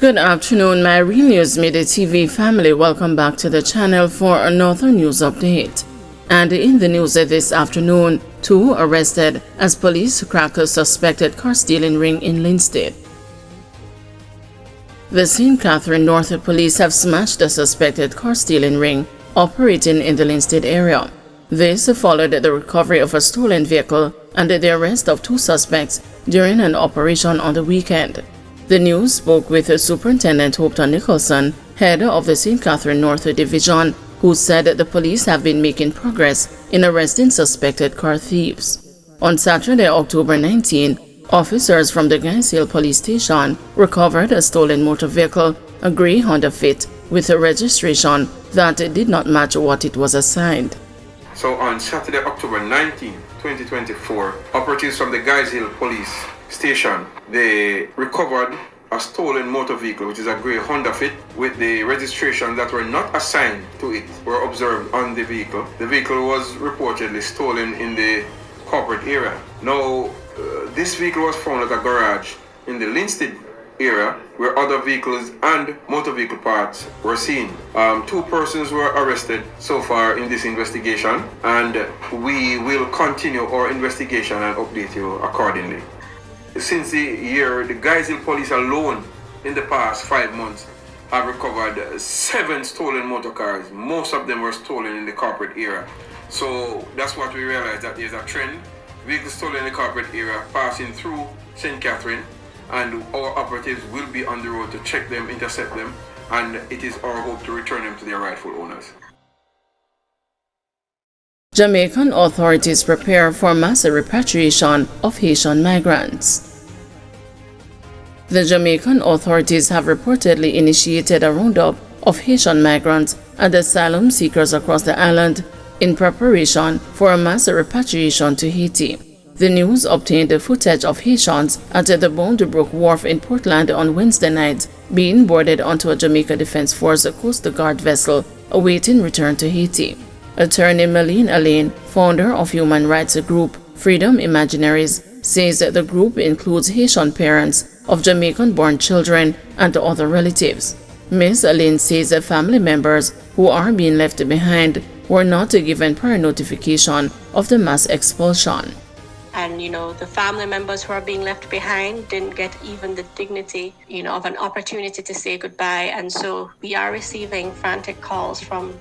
Good afternoon, my Real News Midday TV family. Welcome back to the channel for another news update. And in the news this afternoon, 2 arrested as police crack a suspected car stealing ring in Linstead. The St. Catherine North police have smashed a suspected car stealing ring operating in the Linstead area. This followed the recovery of a stolen vehicle and the arrest of 2 suspects during an operation on the weekend. The news spoke with Superintendent Hopton Nicholson, head of the St. Catherine North Division, who said the police have been making progress in arresting suspected car thieves. On Saturday, October 19, officers from the Guys Hill Police Station recovered a stolen motor vehicle, a grey Honda Fit, with a registration that did not match what it was assigned. So on Saturday, October 19, 2024, operatives from the Guys Hill Police Station, they recovered a stolen motor vehicle, which is a grey Honda Fit, with the registration that were not assigned to it were observed on the vehicle. The vehicle was reportedly stolen in the corporate area. Now, this vehicle was found at a garage in the Linstead area where other vehicles and motor vehicle parts were seen. 2 persons were arrested so far in this investigation, and we will continue our investigation and update you accordingly. Since the year, the Guys Hill Police alone in the past 5 months have recovered 7 stolen motor cars. Most of them were stolen in the corporate area. So that's what we realized, that there's a trend. Vehicles stolen in the corporate area passing through St. Catherine, and our operatives will be on the road to check them, intercept them, and it is our hope to return them to their rightful owners. Jamaican authorities prepare for mass repatriation of Haitian migrants. The Jamaican authorities have reportedly initiated a roundup of Haitian migrants and asylum seekers across the island in preparation for a mass repatriation to Haiti. The news obtained the footage of Haitians at the Boundbrook Wharf in Portland on Wednesday night being boarded onto a Jamaica Defense Force Coast Guard vessel awaiting return to Haiti. Attorney Malene Alain, founder of human rights group Freedom Imaginaries, says that the group includes Haitian parents of Jamaican-born children and other relatives. Ms. Alain says that family members who are being left behind were not given prior notification of the mass expulsion. And, the family members who are being left behind didn't get even the dignity, of an opportunity to say goodbye. And so we are receiving frantic calls from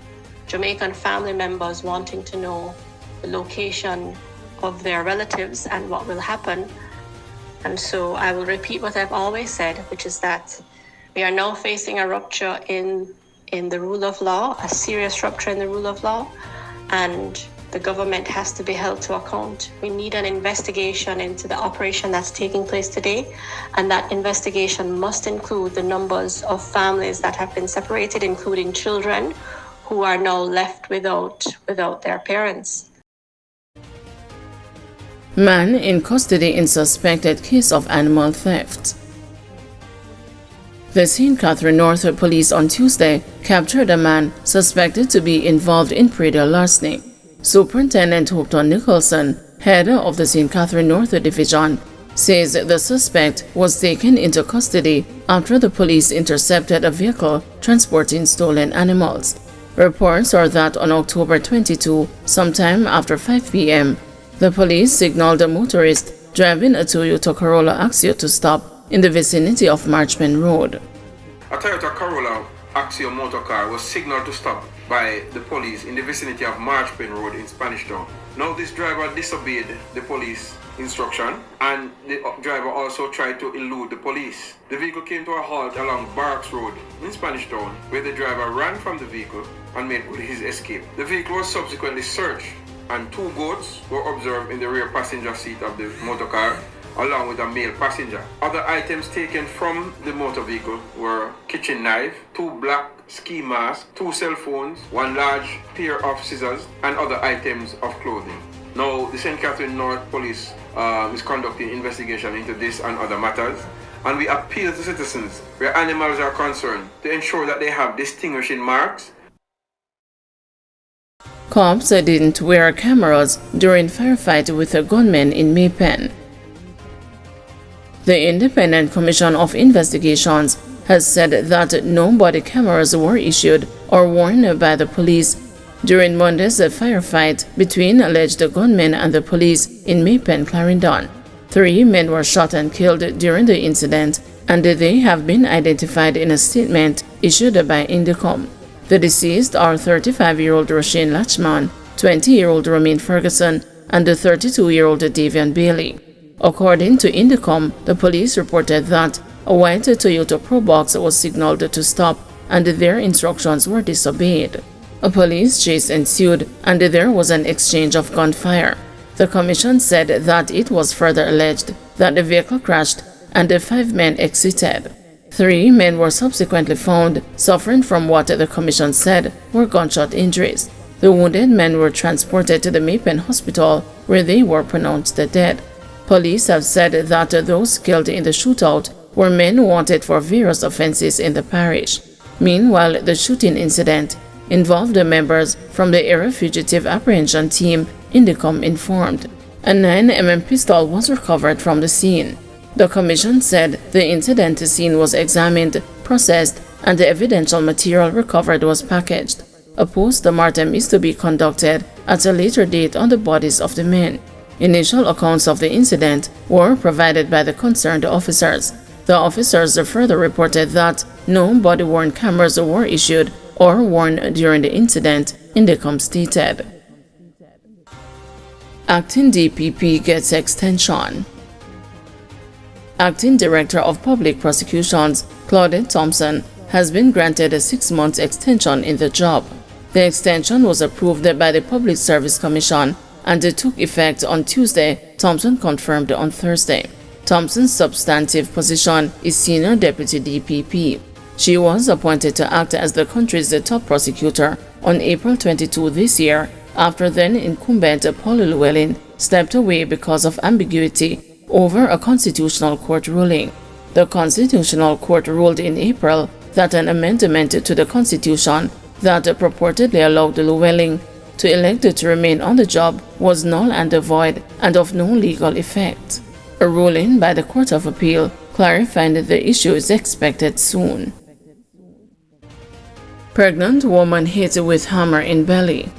Jamaican family members wanting to know the location of their relatives and what will happen. And so I will repeat what I've always said, which is that we are now facing a rupture in the rule of law, a serious rupture in the rule of law, and the government has to be held to account. We need an investigation into the operation that's taking place today, and that investigation must include the numbers of families that have been separated, including children who are now left without their parents. Man in custody in suspected case of animal theft. The St. Catherine North Police on Tuesday captured a man suspected to be involved in predial larceny. Superintendent Hopton Nicholson, head of the St. Catherine North Division, says the suspect was taken into custody after the police intercepted a vehicle transporting stolen animals. Reports are that on October 22, sometime after 5 p.m., the police signaled a motorist driving a Toyota Corolla Axio to stop in the vicinity of Marchman Road. A Toyota Corolla Axio motor car was signaled to stop by the police in the vicinity of Marchman Road in Spanish Town. Now this driver disobeyed the police instruction, and the driver also tried to elude the police. The vehicle came to a halt along Barks Road in Spanish Town, where the driver ran from the vehicle and made good his escape. The vehicle was subsequently searched, and 2 goats were observed in the rear passenger seat of the motor car, along with a male passenger. Other items taken from the motor vehicle were kitchen knife, 2 black ski masks, 2 cell phones, 1 large pair of scissors, and other items of clothing. Now, the St. Catherine North Police is conducting investigation into this and other matters, and we appeal to citizens where animals are concerned to ensure that they have distinguishing marks. Cops didn't wear cameras during firefight with a gunman in Maypen. The Independent Commission of Investigations has said that no body cameras were issued or worn by the police during Monday's firefight between alleged gunmen and the police in Maypen, Clarendon. 3 men were shot and killed during the incident, and they have been identified in a statement issued by Indicom. The deceased are 35-year-old Roshane Latchman, 20-year-old Romaine Ferguson, and the 32-year-old Davian Bailey. According to Indicom, the police reported that a white Toyota Probox was signaled to stop and their instructions were disobeyed. A police chase ensued and there was an exchange of gunfire. The commission said that it was further alleged that the vehicle crashed and the 5 men exited. 3 men were subsequently found suffering from what the commission said were gunshot injuries. The wounded men were transported to the Maypen Hospital where they were pronounced dead. Police have said that those killed in the shootout were men wanted for various offenses in the parish. Meanwhile, the shooting incident involved the members from the Area Fugitive Apprehension Team, Indicom informed. A 9mm pistol was recovered from the scene. The commission said the incident scene was examined, processed, and the evidential material recovered was packaged. A post-mortem is to be conducted at a later date on the bodies of the men. Initial accounts of the incident were provided by the concerned officers. The officers further reported that no body-worn cameras were issued or worn during the incident, Indicom stated. Acting DPP gets extension. Acting Director of Public Prosecutions, Claudette Thompson, has been granted a 6-month extension in the job. The extension was approved by the Public Service Commission and it took effect on Tuesday, Thompson confirmed on Thursday. Thompson's substantive position is Senior Deputy DPP. She was appointed to act as the country's top prosecutor on April 22 this year after then-incumbent Paul Llewellyn stepped away because of ambiguity over a constitutional court ruling. The Constitutional Court ruled in April that an amendment to the Constitution that purportedly allowed Llewellyn to elect to remain on the job was null and void and of no legal effect. A ruling by the Court of Appeal clarifying the issue is expected soon. Pregnant woman hit with hammer in belly.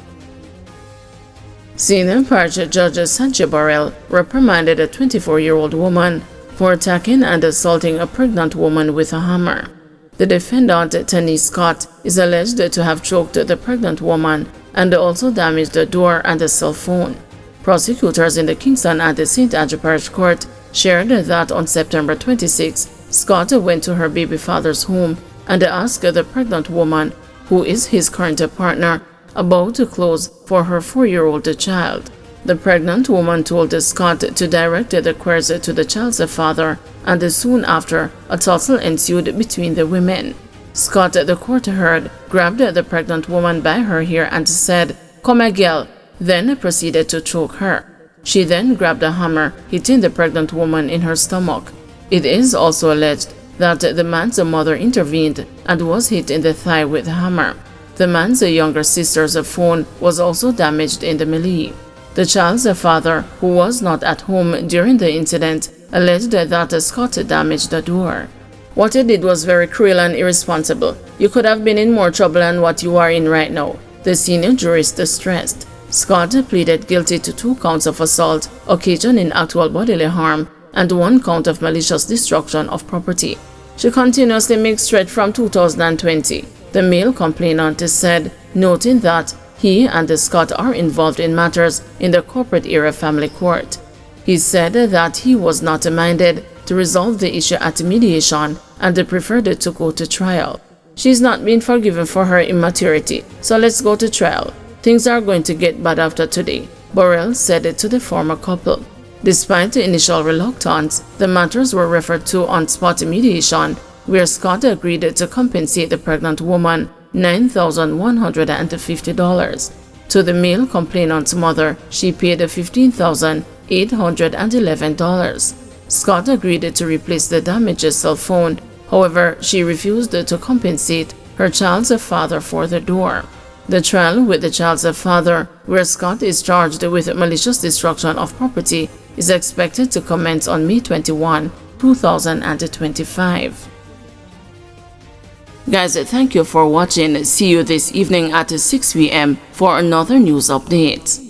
Senior Parish Judge Sanche Burrell reprimanded a 24-year-old woman for attacking and assaulting a pregnant woman with a hammer. The defendant, Tani Scott, is alleged to have choked the pregnant woman and also damaged the door and a cell phone. Prosecutors in the Kingston and the St. Andrew Parish Court shared that on September 26, Scott went to her baby father's home and asked the pregnant woman, who is his current partner, about clothes for her 4-year-old child. The pregnant woman told Scott to direct the queries to the child's father, and soon after, a tussle ensued between the women. Scott, the court heard, grabbed the pregnant woman by her hair and said, "Come here, girl," then proceeded to choke her. She then grabbed a hammer, hitting the pregnant woman in her stomach. It is also alleged that the man's mother intervened and was hit in the thigh with a hammer. The man's younger sister's phone was also damaged in the melee. The child's father, who was not at home during the incident, alleged that Scott damaged the door. "What you did was very cruel and irresponsible. You could have been in more trouble than what you are in right now," the senior jurist stressed. Scott pleaded guilty to 2 counts of assault, occasioning actual bodily harm, and 1 count of malicious destruction of property. She continuously makes threats from 2020, the male complainant said, noting that he and Scott are involved in matters in the corporate area family court. He said that he was not minded to resolve the issue at mediation and preferred to go to trial. "She's not been forgiven for her immaturity, so let's go to trial. Things are going to get bad after today," Burrell said to the former couple. Despite the initial reluctance, the matters were referred to on-spot mediation, where Scott agreed to compensate the pregnant woman $9,150. To the male complainant's mother, she paid $15,811. Scott agreed to replace the damaged cell phone. However, she refused to compensate her child's father for the door. The trial with the child's father, where Scott is charged with malicious destruction of property, is expected to commence on May 21, 2025. Guys, thank you for watching. See you this evening at 6 p.m. for another news update.